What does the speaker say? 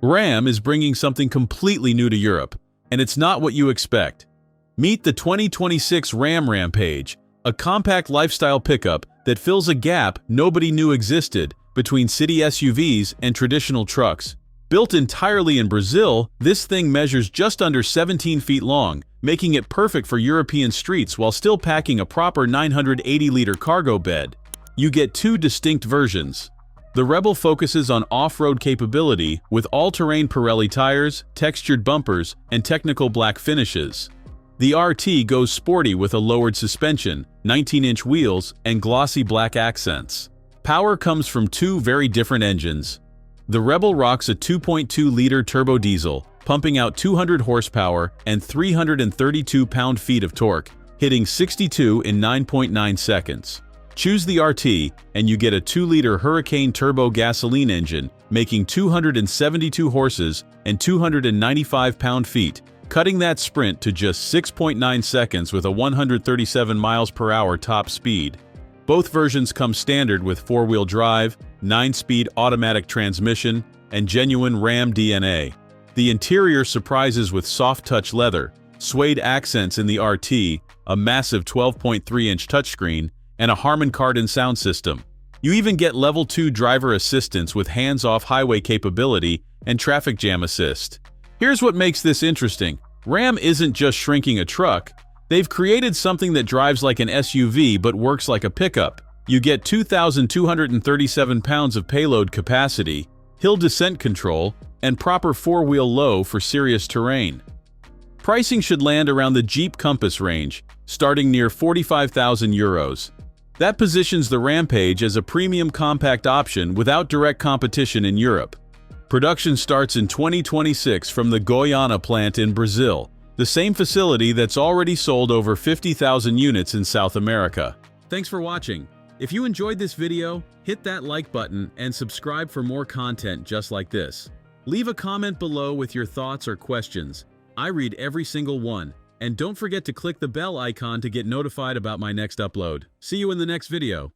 RAM is bringing something completely new to Europe, and it's not what you expect. Meet the 2026 RAM Rampage, a compact lifestyle pickup that fills a gap nobody knew existed between city SUVs and traditional trucks. Built entirely in Brazil, this thing measures just under 17 feet long, making it perfect for European streets while still packing a proper 980-liter cargo bed. You get two distinct versions. The Rebel focuses on off-road capability with all-terrain Pirelli tires, textured bumpers, and technical black finishes. The RT goes sporty with a lowered suspension, 19-inch wheels, and glossy black accents. Power comes from two very different engines. The Rebel rocks a 2.2-liter turbodiesel, pumping out 200 horsepower and 332 pound-feet of torque, hitting 62 in 9.9 seconds. Choose the RT, and you get a 2-liter Hurricane turbo gasoline engine, making 272 horses and 295 pound-feet, cutting that sprint to just 6.9 seconds with a 137 miles per hour top speed. Both versions come standard with 4-wheel drive, 9-speed automatic transmission, and genuine RAM DNA. The interior surprises with soft-touch leather, suede accents in the RT, a massive 12.3-inch touchscreen, and a Harman Kardon sound system. You even get Level 2 driver assistance with hands-off highway capability and traffic jam assist. Here's what makes this interesting. RAM isn't just shrinking a truck. They've created something that drives like an SUV but works like a pickup. You get 2,237 pounds of payload capacity, hill descent control, and proper 4-wheel low for serious terrain. Pricing should land around the Jeep Compass range, starting near €45,000. That positions the Rampage as a premium compact option without direct competition in Europe. Production starts in 2026 from the Goiânia plant in Brazil, the same facility that's already sold over 50,000 units in South America. Thanks for watching. If you enjoyed this video, hit that like button and subscribe for more content just like this. Leave a comment below with your thoughts or questions. I read every single one. And don't forget to click the bell icon to get notified about my next upload. See you in the next video.